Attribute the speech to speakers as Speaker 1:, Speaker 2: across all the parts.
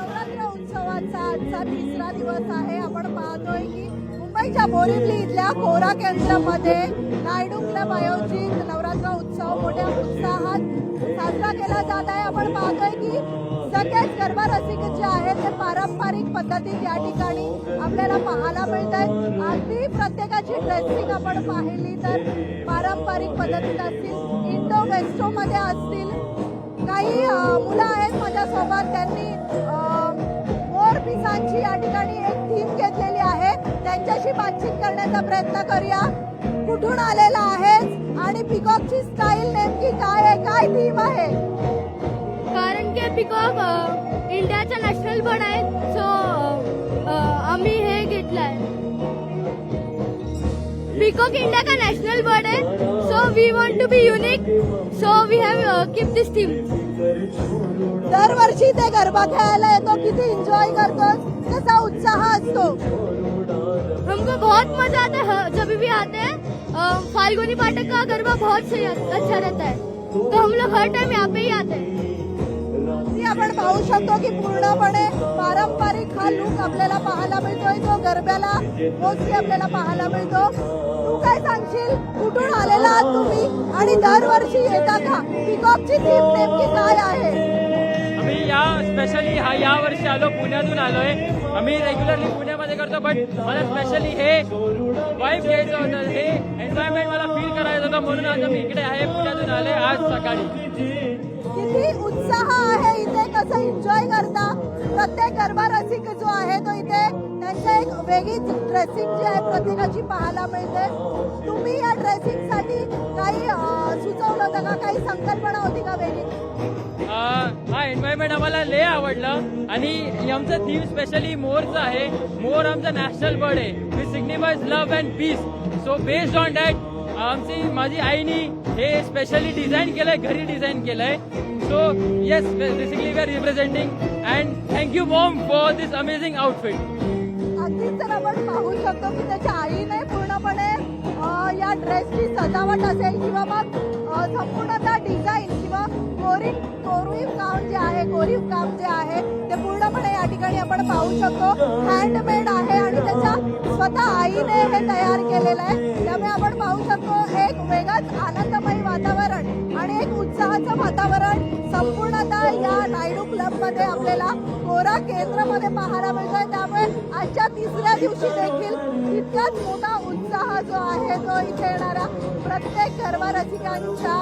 Speaker 1: नवरात्र उत्सवाचा आजचा तिसरा दिवस आहे. आपण पाहतोय की मुंबईच्या बोरिवली इथल्या कोरा केंद्रामध्ये नायडू क्लब आयोजित नवरात्र उत्सव मोठ्या उत्साहात साजरा केला जात आहे. आपण पाहतोय की सगळेच गरबा रसिक जे आहेत ते पारंपरिक पद्धतीत या ठिकाणी आपल्याला पाहायला मिळत आहेत. अगदी प्रत्येकाची ड्रेसिंग आपण पाहिली तर पारंपरिक पद्धतीत असतील, इंडो वेस्टो मध्ये असतील. काही मुलं आहेत माझ्यासोबत, त्यांनी मोर पिसांची या ठिकाणी एक थीम घेतलेली आहे. त्यांच्याशी बातचीत करण्याचा प्रयत्न करूया. कुठून आलेला आहेस आणि पिकॉकची स्टाईल नेमकी काय आहे, काय थीम आहे?
Speaker 2: कारण की पिकॉक इंडियाचा नॅशनल बर्ड आहे, सो आम्ही हे घेतलंय. पिकॉक इंडिया का नॅशनल बर्ड आहे, so we want to be unique, so we have keep this theme.
Speaker 1: दरवर्षी ते गरबा खेळायला येतो, किती एन्जॉय करतो, कसा उत्साह असतो?
Speaker 2: हमको बहुत मजा आता है जब भी आते हैं. फाल्गुनी पाठक का गरबा बहुत सही अच्छा रहता है, तो हम लोग हर टाइम यहाँ पे ही आते हैं.
Speaker 1: आपण पाहू शकतो की पूर्णपणे पारंपरिक हा लुक आपल्याला पाहायला मिळतोय. तो गरब्याला मोस्टली आपल्याला पाहायला मिळतो. तू काय सांगशील, कुठून आलेला आहात तुम्ही आणि दरवर्षी येता का? पिकॉकची थीम नेमकी काय आहे?
Speaker 3: आम्ही स्पेशली या वर्षी आलो, पुण्यातून आलोय. आम्ही रेग्युलरली पुण्यामध्ये करतो, बट मला स्पेशली हे वाईफ घ्यायचं होतं, हे एन्व्हायरमेंट मला फील करायचं होतं, म्हणून आज मी इकडे आहे, पुण्यातून आले आज सकाळी.
Speaker 1: किती उत्साह आहे इथे, कसं एन्जॉय करता? प्रत्येक गरबा रसिक जो आहे तो इथे त्यांच्या एक वेगळीच ड्रेसिंग जी आहे प्रत्येकाची पाहायला मिळते. तुम्ही या ड्रेसिंग साठी काही सुचवलं होतं का, काही संकल्पना होती का वेगळी?
Speaker 3: हा एन्व्हायरमेंट आम्हाला लय आवडलं आणि आमचं थीम स्पेशली मोरचं आहे. मोर आमचा नॅशनल बर्ड आहे, which signifies love and peace. So based on that माझी आईनी हे स्पेशली डिझाईन केलंय, घरी डिझाईन केलंय. So yes, basically we are representing and thank you mom for this amazing outfit.
Speaker 1: अगदीच तर आपण पाहू शकतो की त्याच्या आईने पूर्णपणे या ड्रेसची सजावट असेल किंवा मग संपूर्णतः डिझाईन किंवा कोरीव काम जे आहे ते पूर्णपणे या ठिकाणी आपण पाहू शकतो हँडमेड आहे आणि त्याच्या स्वतः आईने हे तयार केलेलं आहे. त्यामुळे आपण पाहू शकतो एक वेगळंच आनंदमय वातावरण आणि एक उत्साहाचं वातावरण संपूर्णतः या नायडू क्लबमध्ये आपल्याला कोरा केंद्रामध्ये पाहायला मिळतोय. त्यामुळे आजच्या तिसऱ्या दिवशी देखील इतकाच मोठा उत्साह जो आहे तो इथे येणाऱ्या प्रत्येक गरबा रसिकांच्या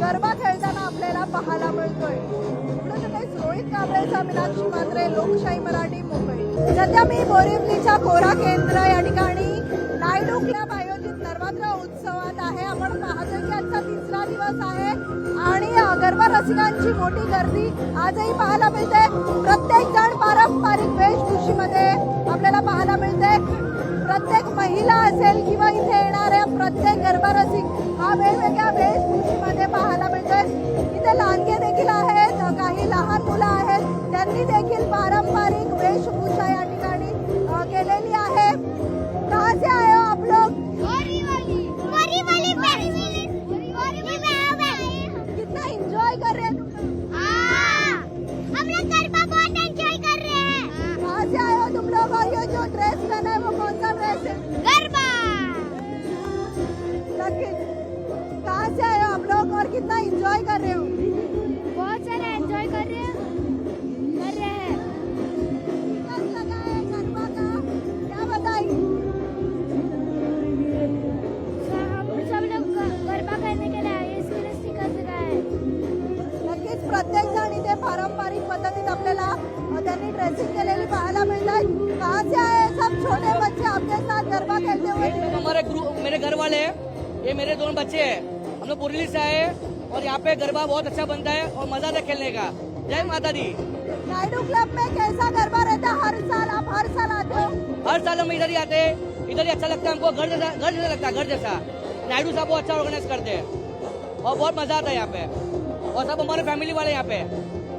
Speaker 1: गरबा खेळताना आपल्याला पाहायला मिळतोय. रोहित कांबळेचा, मीनाक्षी मात्रे, लोकशाही मराठी, मुंबई. सध्या मी बोरिवलीच्या कोरा केंद्र या ठिकाणी नायडू क्लब आयोजित नवरात्र उत्सवात आहे. आपण पाहतोय की आजचा तिसरा दिवस आहे आणि गरबा रसिकांची मोठी गर्दी आजही पाहायला मिळते. प्रत्येक जण पारंपरिक वेशभूषेमध्ये आपल्याला पाहायला मिळते. प्रत्येक महिला असेल किंवा इथे येणाऱ्या प्रत्येक गरबा रसिक हा वेगवेगळ्या वेशभूषेमध्ये पाहायला मिळतोय. इथे लहानगे देखील आहेत, काही लहान मुलं आहेत, त्यांनी देखील पारंपरिक वेशभूषा या ठिकाणी केलेली आहे. कहाँ से आए हो आप लोग? कितना एंजॉय कर रहे हैं?
Speaker 2: हम लोग गरबा बहुत एंजॉय कर रहे हैं.
Speaker 1: कहाँ से आए हो तुम लोग और ये जो ड्रेस पहना है वो कौन सा ड्रेस है?
Speaker 2: गरबा.
Speaker 1: कहाँ से आए हो आप लोग और कितना एंजॉय कर रहे हो?
Speaker 2: बहुत सारा एंजॉय कर रहे हैं.
Speaker 1: कैसा लगा है गरबा का, क्या बताइए?
Speaker 2: हम सब लोग गरबा करने के लिए आए, इसके लिए स्टिकर लगाए.
Speaker 1: नक्कीच प्रत्येक जण इथे पारंपरिक पद्धतीत आपल्याला त्यांनी ड्रेसिंग केलेली पाहायला मिळतात. कहाँ से आए सब छोटे बच्चे आपके साथ गरबा खेलते हुए?
Speaker 4: हमारे मेरे घर वाले हैं, ये मेरे दोनों बच्चे हैं. हम लोग बोरिवली से आए और यहाँ पे गरबा बहुत अच्छा बनता है और मजा आता है खेलने का. जय माता दी.
Speaker 1: नायडू क्लब में कैसा गरबा रहता है? हर साल आप हर साल आते हो?
Speaker 4: हर साल हम इधर ही आते हैं, इधर ही अच्छा लगता है हमको. घर जैसा लगता है, घर जैसा. नायडू साहब बहुत अच्छा ऑर्गेनाइज करते हैं और बहुत मजा आता है यहाँ पे. और सब हमारे फैमिली वाले यहाँ पे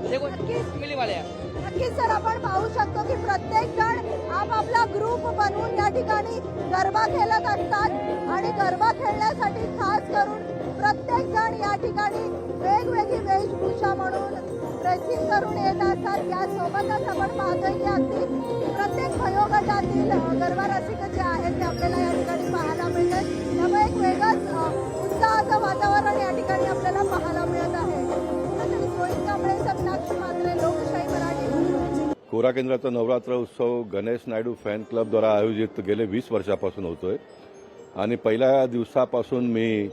Speaker 4: देखो, फॅमिली वाले आहे.
Speaker 1: नक्कीच सर, आपण पाहू शकतो की प्रत्येक जण आपापला ग्रुप बनवून या ठिकाणी गरबा खेळत असतात आणि गरबा खेळण्यासाठी खास करून प्रत्येक जण या ठिकाणी वेगवेगळी वेशभूषा म्हणून ड्रेसिंग करून येत असतात. यासोबतच आपण पाहतोय की अगदी प्रत्येक वयोगटातील गरबा रसिक जे आहेत ते आपल्याला या ठिकाणी पाहायला मिळतात. त्यामुळे एक वेगळंच उत्साहाचं वातावरण या ठिकाणी आपल्याला पाहायला मिळत आहे. रोहित कांबळे, समीनाक्षी मात्रे, लोकशाही मराठी.
Speaker 5: कोरा केंद्राचा नवरात्र उत्सव गणेश नायडू फॅन क्लबद्वारा आयोजित गेले 20 वर्षापासून होतोय आणि पहिल्या दिवसापासून मी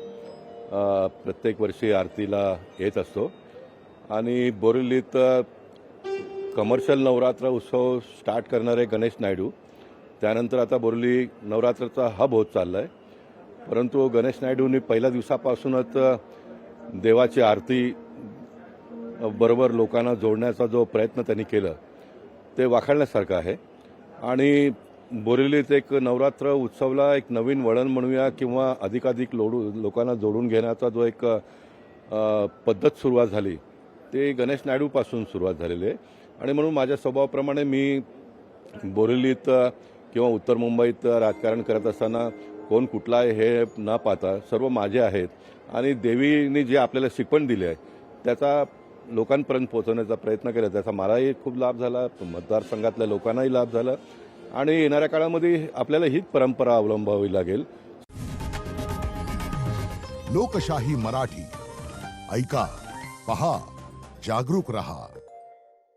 Speaker 5: प्रत्येक वर्षी आरतीला येत असतो आणि बोरिवलीत कमर्शियल नवरात्र उत्सव स्टार्ट करणारे गणेश नायडू, त्यानंतर आता बोरिवली नवरात्राचा हब होत चालला आहे. परंतु गणेश नायडूंनी पहिल्या दिवसापासूनच देवाची आरती बरोबर लोकांना जोडण्याचा जो प्रयत्न त्यांनी केला ते वाखाणण्यासारखं आहे. आणि बोरिवलीत एक नवरात्र उत्सवला एक नवीन वळण म्हणूया किंवा अधिकाधिक लोकांना जोडून घेण्याचा जो एक पद्धत सुरुवात झाली ते गणेश नायडूपासून सुरुवात झालेली आहे. आणि म्हणून माझ्या स्वभावाप्रमाणे मी बोरिवलीत किंवा उत्तर मुंबईत राजकारण करत असताना कोण कुठला आहे हे न पाहता सर्व माझे आहेत आणि देवीने जे आपल्याला शिकवण दिली आहे त्याचा लोकांपर्यंत पोहोचवण्याचा प्रयत्न केला. त्याचा मलाही खूप लाभ झाला, मतदारसंघातल्या लोकांनाही लाभ झाला आणि येणाऱ्या काळामध्ये आपल्याला हीच परंपरा अवलंबावी लागेल.
Speaker 6: लोकशाही मराठी ऐका, पहा, जागरूक रहा.